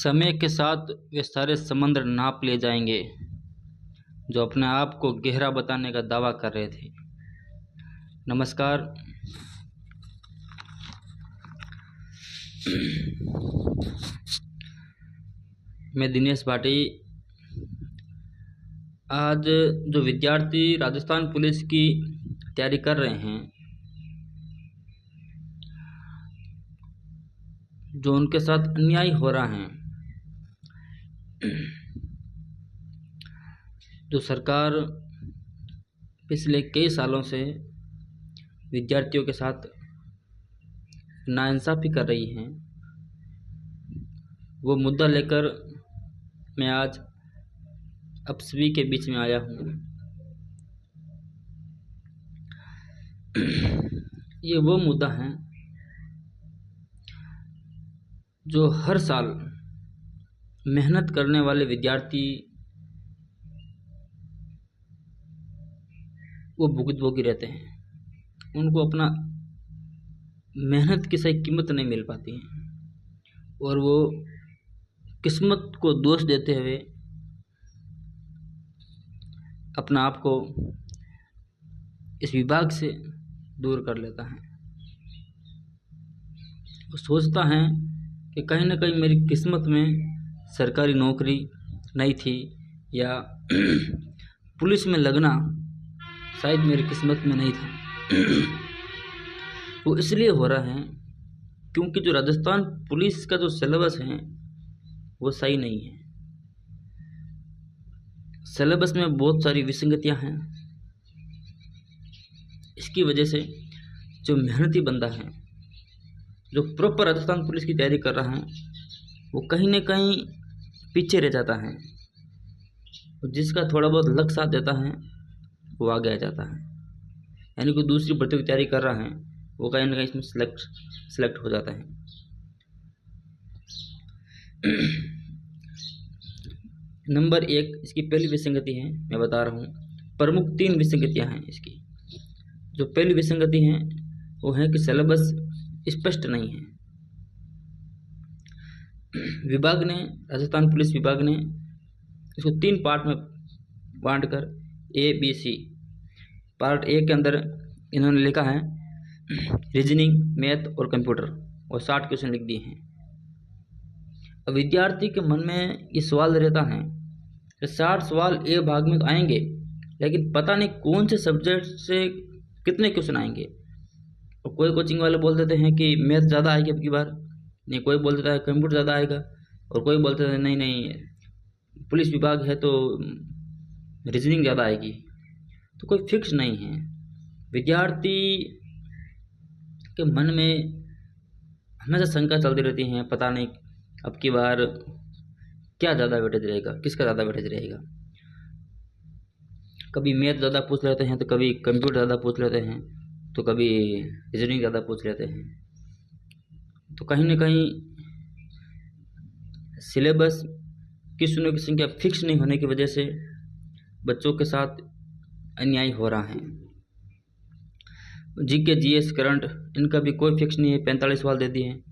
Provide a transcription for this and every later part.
समय के साथ वे सारे समंदर नाप लिए जाएंगे जो अपने आप को गहरा बताने का दावा कर रहे थे। नमस्कार, मैं दिनेश भाटी। आज जो विद्यार्थी राजस्थान पुलिस की तैयारी कर रहे हैं, जो उनके साथ अन्याय हो रहा है, जो सरकार पिछले कई सालों से विद्यार्थियों के साथ नाइंसाफ़ी कर रही है, वो मुद्दा लेकर मैं आज आप सभी के बीच में आया हूँ। ये वो मुद्दा है जो हर साल मेहनत करने वाले विद्यार्थी वो भुगतभोगी रहते हैं। उनको अपना मेहनत की सही कीमत नहीं मिल पाती है और वो किस्मत को दोष देते हुए अपना आप को इस विभाग से दूर कर लेता है। वो सोचता है कि कहीं ना कहीं मेरी किस्मत में सरकारी नौकरी नहीं थी या पुलिस में लगना शायद मेरी किस्मत में नहीं था। वो इसलिए हो रहा है क्योंकि जो राजस्थान पुलिस का जो सिलेबस है वो सही नहीं है। सिलेबस में बहुत सारी विसंगतियां हैं। इसकी वजह से जो मेहनती बंदा है, जो प्रॉपर राजस्थान पुलिस की तैयारी कर रहा है, वो कहीं ना कहीं पीछे रह जाता है। जिसका थोड़ा बहुत लक साथ देता है वो आगे आ जाता है। यानी कोई दूसरी भर्ती की तैयारी कर रहा है, वो कहीं ना कहीं इसमें सिलेक्ट हो जाता है। नंबर 1 इसकी पहली विसंगति है, मैं बता रहा हूँ। प्रमुख 3 विसंगतियाँ हैं इसकी। जो पहली विसंगति है वो है कि सिलेबस स्पष्ट नहीं है। विभाग ने, राजस्थान पुलिस विभाग ने इसको 3 पार्ट में बांटकर ABC, पार्ट A के अंदर इन्होंने लिखा है रीजनिंग, मैथ और कंप्यूटर, और 60 क्वेश्चन लिख दिए हैं। अब विद्यार्थी के मन में ये सवाल रहता है कि 60 सवाल A भाग में तो आएंगे, लेकिन पता नहीं कौन से सब्जेक्ट से कितने क्वेश्चन आएंगे। और कोई कोचिंग वाले बोल देते हैं कि मैथ ज़्यादा आएगी अब की बार, नहीं कोई बोल देता है कंप्यूटर ज़्यादा आएगा, और कोई बोलते हैं नहीं पुलिस विभाग है तो रीजनिंग ज़्यादा आएगी। तो कोई फिक्स नहीं है। विद्यार्थी के मन में हमेशा शंका चलती रहती है, पता नहीं अब की बार क्या ज़्यादा वेटेज रहेगा, किसका ज़्यादा वेटेज रहेगा। कभी मैथ ज़्यादा पूछ लेते हैं तो कभी कंप्यूटर ज़्यादा पूछ लेते हैं, तो कभी रीजनिंग ज़्यादा पूछ लेते हैं। तो कहीं ना कहीं सिलेबस क्वेश्चनों की संख्या फिक्स नहीं होने की वजह से बच्चों के साथ अन्याय हो रहा है। जीके, जीएस, करंट, इनका भी कोई फिक्स नहीं है। 45 सवाल दे दिए हैं।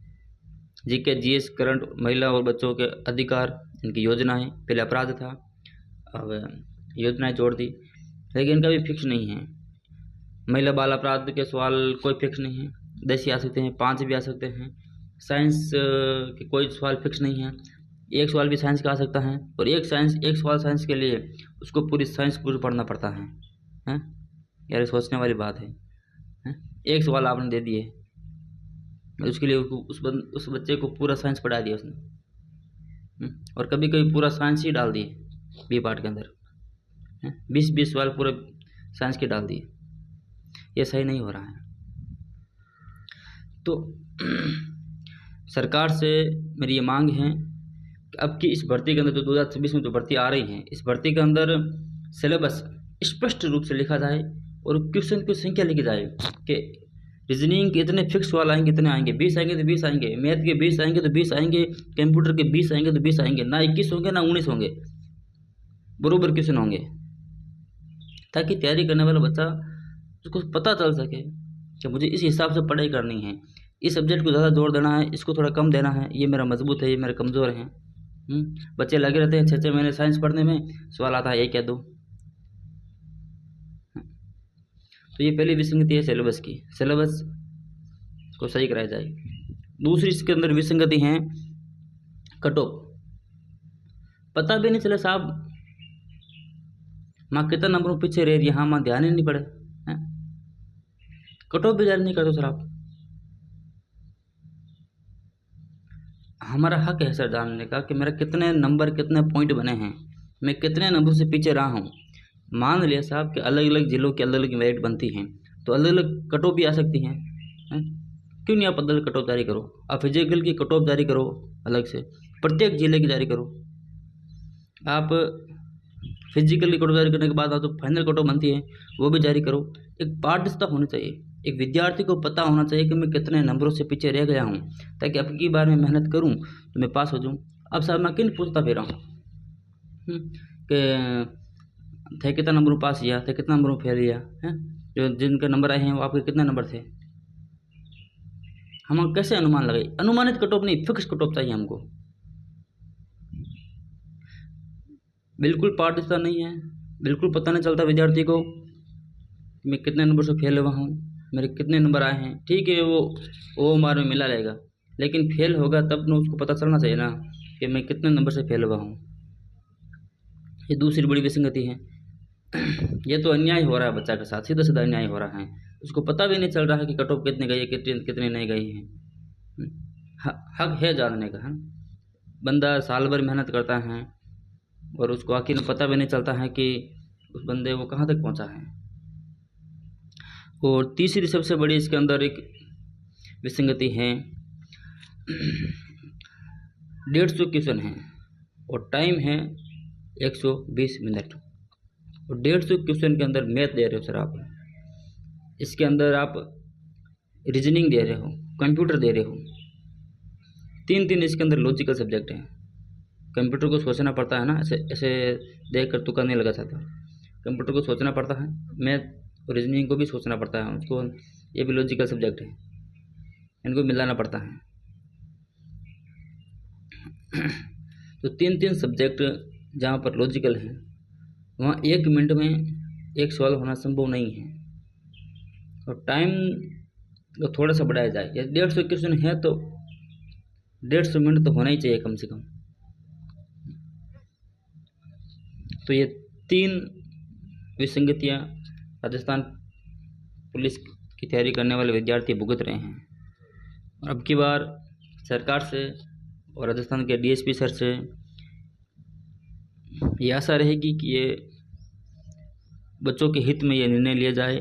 जीके, जीएस, करंट, महिला और बच्चों के अधिकार, इनकी योजना है। पहले अपराध था, अब योजनाएं जोड़ दी, लेकिन इनका भी फिक्स नहीं है। महिला बाल अपराध के सवाल कोई फिक्स नहीं है। 10 ही आ सकते हैं, 5 भी आ सकते हैं। साइंस के कोई सवाल फिक्स नहीं है। एक सवाल भी साइंस का आ सकता है, और एक सवाल साइंस के लिए उसको पूरी साइंस पूरी पढ़ना पड़ता है। हैं यार, सोचने वाली बात है। एक सवाल आपने दे दिए, उसके लिए उस बच्चे को पूरा साइंस पढ़ा दिया उसने, और कभी कभी पूरा साइंस ही डाल दिए बी पार्ट के अंदर। 20 सवाल पूरे साइंस के डाल दिए। ये सही नहीं हो रहा है। तो सरकार से मेरी ये मांग है कि अब की इस भर्ती के अंदर, जो 2026 में जो भर्ती आ रही है, इस भर्ती के अंदर सिलेबस स्पष्ट रूप से लिखा जाए और क्वेश्चन की संख्या लिखी जाए कि रीजनिंग के इतने फिक्स सवाल आएंगे, इतने आएंगे, 20 आएंगे तो 20 आएंगे, मैथ के 20 आएंगे तो 20 आएंगे, कंप्यूटर के 20 आएंगे तो 20 आएंगे, ना 21 होंगे ना 19 होंगे, बरोबर क्वेश्चन होंगे, ताकि तैयारी करने वाला बच्चा उसको पता चल सके कि मुझे इस हिसाब से पढ़ाई करनी है, इस सब्जेक्ट को ज़्यादा जोर देना है, इसको थोड़ा कम देना है, ये मेरा मजबूत है, ये मेरा कमज़ोर है। बच्चे लगे रहते हैं 6-6 महीने साइंस पढ़ने में, सवाल आता है 1 या 2। तो ये पहली विसंगति है सिलेबस की, सिलेबस को सही कराया जाए। दूसरी इसके अंदर विसंगति है कट ऑफ। पता भी नहीं चला साहब माँ कितना नंबरों पीछे रह रही है, हाँ माँ ध्यान ही नहीं पड़े, कट ऑफ भी जारी नहीं करते सर आप। हमारा हक है सर जानने का कि मेरा कितने नंबर कितने पॉइंट बने हैं, मैं कितने नंबर से पीछे रहा हूँ। मान लिया साहब कि अलग अलग जिलों की अलग अलग मेरिट बनती हैं, तो अलग अलग कट ऑफ भी आ सकती हैं, क्यों नहीं आप अलग अलग कट ऑफ जारी करो। आप फिजिकल की कट ऑफ जारी करो अलग से, प्रत्येक जिले की जारी करो। आप फिजिकल की कट ऑफ जारी करने के बाद आप तो फाइनल कट ऑफ बनती है वो भी जारी करो। एक पारदर्शिता होनी चाहिए, एक विद्यार्थी को पता होना चाहिए कि मैं कितने नंबरों से पीछे रह गया हूँ, ताकि अब की बार मैं मेहनत करूँ तो मैं पास हो जाऊँ। अब साहब मैं किन पूछता फिर रहा हूँ कि थे कितना नंबरों पास किया, थे कितना नंबरों फेल किया है, जो जिनके नंबर आए हैं वो आपके कितने नंबर थे। हम कैसे अनुमान लगाए, अनुमानित कट ऑफ नहीं, फिक्स कट ऑफ चाहिए हमको। बिल्कुल पारदर्शिता नहीं है, बिल्कुल पता नहीं चलता विद्यार्थी को कि मैं कितने नंबर से फेल हुआ हूँ, मेरे कितने नंबर आए हैं। ठीक है वो मार में मिला रहेगा, लेकिन फेल होगा तब ना उसको पता चलना चाहिए ना कि मैं कितने नंबर से फेल हुआ हूँ। ये दूसरी बड़ी विसंगति है। ये तो अन्याय हो रहा है बच्चा के साथ, सीधा सीधा अन्याय हो रहा है। उसको पता भी नहीं चल रहा है कि कट ऑफ कितने गई है, कितने नहीं गई है। हक है जानने का, है। बंदा साल भर मेहनत करता है और उसको आखिर में पता भी नहीं चलता है कि उस बंदे वो कहाँ तक पहुँचा है। और तीसरी सबसे बड़ी इसके अंदर एक विसंगति है, 150 क्वेश्चन है और टाइम है 120 मिनट, और 150 क्वेश्चन के अंदर मैथ दे रहे हो सर आप, इसके अंदर आप रीजनिंग दे रहे हो, कंप्यूटर दे रहे हो, 3 इसके अंदर लॉजिकल सब्जेक्ट हैं। कंप्यूटर को सोचना पड़ता है ना, ऐसे देख कर तुक्का नहीं लगा सकता। कंप्यूटर को सोचना पड़ता है, मैथ और रीजनिंग को भी सोचना पड़ता है उसको, ये भी लॉजिकल सब्जेक्ट है, इनको मिलाना पड़ता है। तो 3 सब्जेक्ट जहाँ पर लॉजिकल है वहाँ 1 मिनट में एक सवाल होना संभव नहीं है, और टाइम तो थोड़ा सा बढ़ाया जाए। या 150 क्वेश्चन है तो 150 मिनट तो होना ही चाहिए कम से कम। तो ये 3 विसंगतियाँ राजस्थान पुलिस की तैयारी करने वाले विद्यार्थी भुगत रहे हैं। और अब की बार सरकार से और राजस्थान के डीएसपी सर से ये आशा रहेगी कि ये बच्चों के हित में ये निर्णय लिया जाए,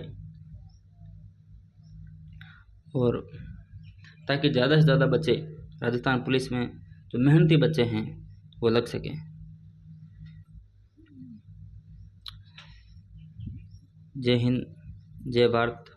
और ताकि ज़्यादा से ज़्यादा बच्चे राजस्थान पुलिस में जो मेहनती बच्चे हैं वो लग सकें। जय हिंद, जय भारत।